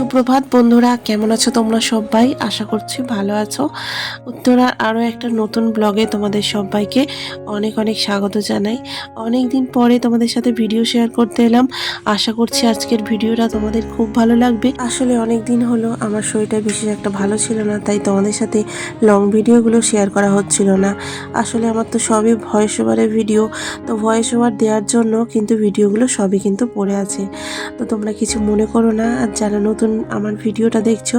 সুপ্রভাত বন্ধুরা, কেমন আছো তোমরা সবাই? আশা করছি ভালো আছো। উত্তরার আরও একটা নতুন ব্লগে তোমাদের সবাইকে অনেক অনেক স্বাগত জানাই। অনেক দিন পরে তোমাদের সাথে ভিডিও শেয়ার করতে এলাম। আশা করছি আজকের ভিডিওটা তোমাদের খুব ভালো লাগবে। আসলে অনেক দিন হলো আমার শরীরটা বিশেষ একটা ভালো ছিল না, তাই তোমাদের সাথে লং ভিডিওগুলো শেয়ার করা হচ্ছিল না। আসলে আমার তো সবই ভয়েস ওভারের ভিডিও, তো ভয়েস ওভার দেওয়ার জন্য কিন্তু ভিডিওগুলো সবই কিন্তু পড়ে আছে। তো তোমরা কিছু মনে করো না, আর যারা নতুন আমার ভিডিওটা দেখছো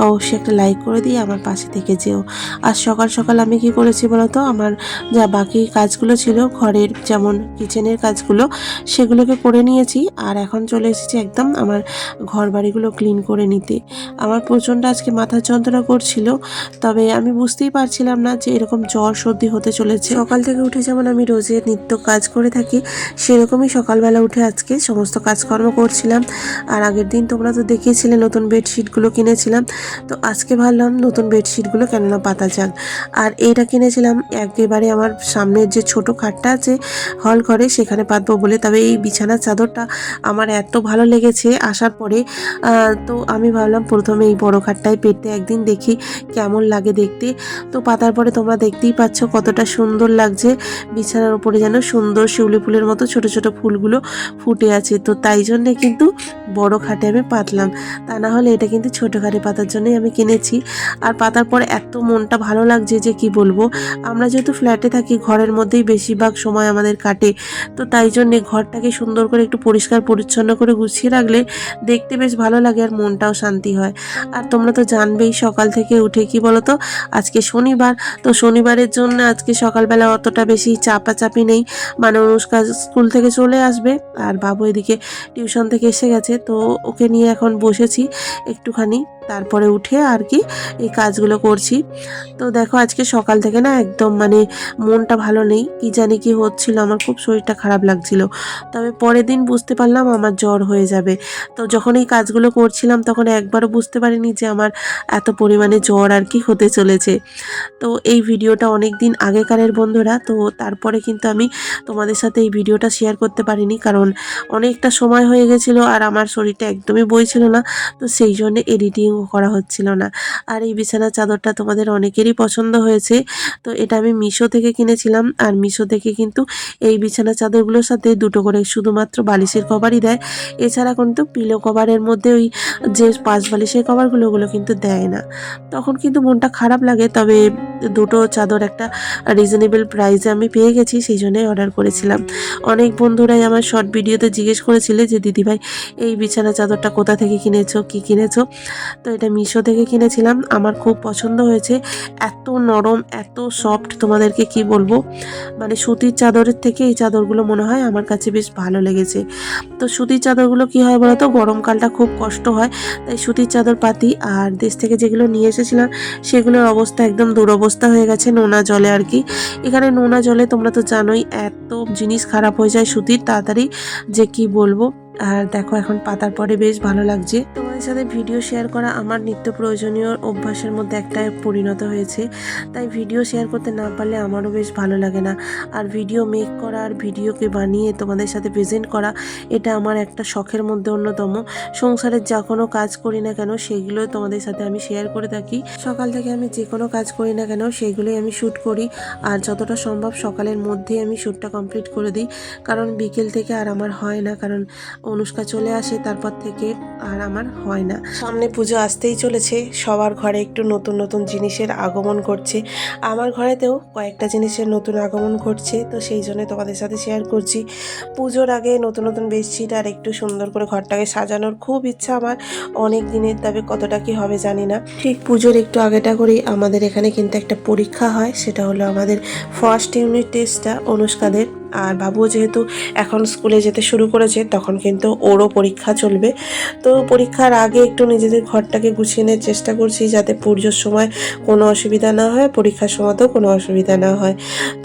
অবশ্যই একটা লাইক করে দিয়ে আমার পাশে থেকে যেও। আজ সকাল সকাল আমি কি করেছি বলতো, আমার যা বাকি কাজগুলো ছিল ঘরের, যেমন কিচেনের কাজগুলো, সেগুলোকে করে নিয়েছি। আর এখন চলে এসেছি একদম আমার ঘর বাড়িগুলো ক্লিন করে নিতে। আমার প্রচণ্ড আজকে মাথা যন্ত্রণা করছিল, তবে আমি বুঝতেই পারছিলাম না যে এরকম জ্বর সর্দি হতে চলেছে। সকাল থেকে উঠে যেমন আমি রোজের নিত্য কাজ করে থাকি, সেরকমই সকালবেলা উঠে আজকে সমস্ত কাজকর্ম করছিলাম। আর আগের দিন তোমরা তো দেখিয়েছিলে নতুন বেডশিটগুলো কিনেছিলাম, তো আজকে ভাবলাম নতুন বেডশিটগুলো কেননা পাতা যাক। আর এইটা কিনেছিলাম একেবারে আমার সামনের যে ছোট খাটটা আছে হল ঘরে, সেখানে পাতবো বলে। তবে এই বিছানার চাদরটা আমার এত ভালো লেগেছে আসার পরে, তো আমি ভাবলাম প্রথমে এই বড় খাটটাই পেতে একদিন দেখি কেমন লাগে দেখতে। তো পাতার পরে তোমরা দেখতেই পাচ্ছ কতটা সুন্দর লাগছে। বিছানার উপরে যেন সুন্দর শিউলি ফুলের মতো ছোট ছোট ফুলগুলো ফুটে আছে। তো তাই জন্যে কিন্তু বড় খাটে আমি পাতলাম, তা না হলে এটা কিন্তু ছোট খাটে পাতার জন্যই আমি কিনেছি। আর পাতার পর এত মনটা ভালো লাগছে যে কি বলবো। আমরা যেহেতু ফ্ল্যাটে থাকি, ঘরের মধ্যেই বেশিরভাগ সময় আমাদের কাটে, তো তাই জন্যে ঘরটাকে সুন্দর করে একটু পরিষ্কার পরিচ্ছন্ন করে গুছিয়ে রাখলে দেখতে বেশ ভালো লাগে আর মনটাও শান্তি হয়। আর তোমরা তো জানবেই সকাল থেকে উঠে কি বলো তো, আজকে শনিবার, তো শনিবারের জন্য আজকে সকালবেলা অতটা বেশি চাপাচাপি নেই। মানে অনুষ্কা স্কুল থেকে চলে আসবে, আর বাবু এদিকে টিউশন থেকে এসে গেছে, তো ওকে নিয়ে এখন বসেছি একটুখানি, তারপরে উঠে আর কি এই কাজগুলো করছি। তো দেখো আজকে সকাল থেকে না একদম মানে মনটা ভালো নেই, কি জানি কি হচ্ছিল, আমার খুব শরীরটা খারাপ লাগছিল। তবে পরের দিন বুঝতে পারলাম আমার জ্বর হয়ে যাবে। তো যখন এই কাজগুলো করছিলাম তখন একবারও বুঝতে পারিনি যে আমার এত পরিমাণে জ্বর আর কি হতে চলেছে। তো এই ভিডিওটা অনেক দিন আগেকারের বন্ধুরা, তো তারপরে কিন্তু আমি তোমাদের সাথে এই ভিডিওটা শেয়ার করতে পারিনি, কারণ অনেকটা সময় হয়ে গেছিলো আর আমার শরীরটা একদমই বইছিল না, তো সেই জন্য এডিটিংও করা হচ্ছিল না। আর এই বিছানার চাদরটা তোমাদের অনেকেরই পছন্দ হয়েছে, তো এটা আমি মিশো থেকে কিনেছিলাম। আর মিশো থেকে কিন্তু এই বিছানার চাদরগুলোর সাথে দুটো করে শুধুমাত্র বালিশের কভারই দেয়, এছাড়া কিন্তু পিলো কভারের মধ্যে ওই যে পাঁচ বালিশের কভারগুলো, ওগুলো কিন্তু দেয় না। তখন কিন্তু মনটা খারাপ লাগে, তবে দুটো চাদর একটা রিজনেবল প্রাইসে আমি পেয়ে গেছি, সেই জন্যই অর্ডার করেছিলাম। অনেক বন্ধুরাই আমার শর্ট ভিডিওতে জিজ্ঞেস করেছিলে যে দিদিভাই এই বিছানা চাদরটা কোথা থেকে কিনেছো, কি কিনেছো। তো এটা মিশো থেকে কিনেছিলাম, আমার খুব পছন্দ হয়েছে। এত নরম, এত সফট, তোমাদেরকে কি বলবো, মানে সুতির চাদরের থেকে এই চাদরগুলো মনে হয় আমার কাছে বেশ ভালো লেগেছে। তো সুতির চাদরগুলো কি হয় বলতো, গরমকালটা খুব কষ্ট হয়, তাই সুতির চাদর পাতি। আর দেশ থেকে যেগুলো নিয়ে এসেছিলাম সেগুলোর অবস্থা একদম দুরবস্থা হয়ে গেছে নোনা জলে আর কি। এখানে নোনা জলে তোমরা তো জানোই এত জিনিস খারাপ হয়ে যায় সুতির তাড়াতাড়ি, যে কি বলবো। আর দেখো এখন পাতার পরে বেশ ভালো লাগছে। তোমাদের সাথে ভিডিও শেয়ার করা আমার নিত্য প্রয়োজনীয় অভ্যাসের মধ্যে একটা পরিণত হয়েছে, তাই ভিডিও শেয়ার করতে না পারলে আমারও বেশ ভালো লাগে না। আর ভিডিও মেক করা আর ভিডিওকে বানিয়ে তোমাদের সাথে প্রেজেন্ট করা, এটা আমার একটা শখের মধ্যে অন্যতম। সংসারের যা কোনো কাজ করি না কেন সেগুলো তোমাদের সাথে আমি শেয়ার করে থাকি। সকাল থেকে আমি যে কোনো কাজ করি না কেন সেগুলোই আমি শ্যুট করি, আর যতটা সম্ভব সকালের মধ্যেই আমি শ্যুটটা কমপ্লিট করে দিই, কারণ বিকেল থেকে আর আমার হয় না, কারণ অনুষ্কা চলে আসে তারপর থেকে আর আমার হয় না। সামনে পুজো আসতেই চলেছে, সবার ঘরে একটু নতুন নতুন জিনিসের আগমন ঘটছে, আমার ঘরেতেও কয়েকটা জিনিসের নতুন আগমন ঘটছে, তো সেই জন্য তোমাদের সাথে শেয়ার করছি। পুজোর আগে নতুন নতুন বেডশিট আর একটু সুন্দর করে ঘরটাকে সাজানোর খুব ইচ্ছা আমার অনেক দিনের, তবে কতটা কি হবে জানি না। ঠিক পুজোর একটু আগেটা করেই আমাদের এখানে কিন্তু একটা পরীক্ষা হয়, সেটা হলো আমাদের ফার্স্ট ইউনিট টেস্টটা অনুষ্কাদের। আর বাবু যেহেতু এখন স্কুলে যেতে শুরু করেছে, তখন কিন্তু ওরও পরীক্ষা চলবে। তো পরীক্ষার আগে একটু নিজেদের ঘরটাকে গুছিয়ে নেওয়ার চেষ্টা করছি, যাতে পুজোর সময় কোনো অসুবিধা না হয়, পরীক্ষার সময়তেও কোনো অসুবিধা না হয়।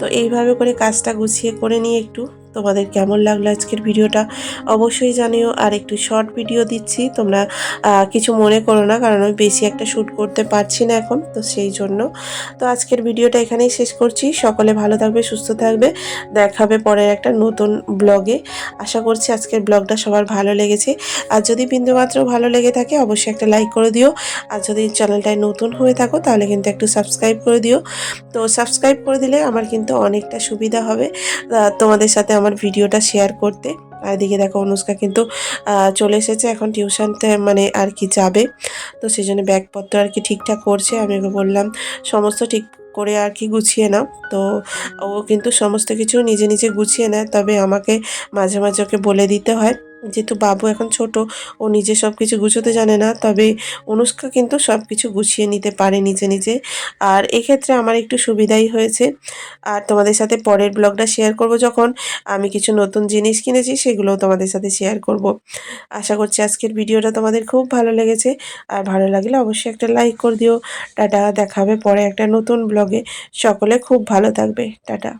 তো এইভাবে করে কাজটা গুছিয়ে করে নিয়ে একটু তোমাদের কেমন লাগলো আজকের ভিডিওটা অবশ্যই জানিও। আর একটু শর্ট ভিডিও দিচ্ছি, তোমরা কিছু মনে করো না, কারণ আমি বেশি একটা শ্যুট করতে পারছি না এখন, তো সেই জন্য। তো আজকের ভিডিওটা এখানেই শেষ করছি। সকলে ভালো থাকবে, সুস্থ থাকবে, দেখাবে পরের একটা নতুন ব্লগে। আশা করছি আজকের ব্লগটা সবার ভালো লেগেছে। আর যদি বিন্দুমাত্র ভালো লেগে থাকে অবশ্যই একটা লাইক করে দিও। আর যদি চ্যানেলটায় নতুন হয়ে থাকো তাহলে কিন্তু একটু সাবস্ক্রাইব করে দিও। তো সাবস্ক্রাইব করে দিলে আমার কিন্তু অনেকটা সুবিধা হবে তোমাদের সাথে আমার ভিডিওটা শেয়ার করতে। আর এদিকে দেখো অনুষ্কা কিন্তু চলে এসেছে এখন টিউশনতে, মানে আর কি যাবে। তো সেই জন্য ব্যাগপত্র আর কি ঠিকঠাক করছে। আমি ওকে বললাম সমস্ত ঠিক করে আর কি গুছিয়ে নাও। তো ও কিন্তু সমস্ত কিছু নিজে নিজে গুছিয়ে নেয়, তবে আমাকে মাঝে মাঝে ওকে বলে দিতে হয়, যেহেতু বাবু এখন ছোট, ও নিজে সব কিছু গুছোতে জানে না। তবে অনুষ্কা কিন্তু সব কিছু গুছিয়ে নিতে পারে নিজে নিজে। আর এক্ষেত্রে আমার একটু সুবিধাই হয়েছে। আর তোমাদের সাথে পরের ব্লগটা শেয়ার করব, যখন আমি কিছু নতুন জিনিস কিনেছি সেগুলোও তোমাদের সাথে শেয়ার করব। আশা করছি আজকের ভিডিওটা তোমাদের খুব ভালো লেগেছে। আর ভালো লাগলে অবশ্যই একটা লাইক করে দিও। টাটা, দেখা হবে পরে একটা নতুন ব্লগে। সকলে খুব ভালো থাকবে। টাটা।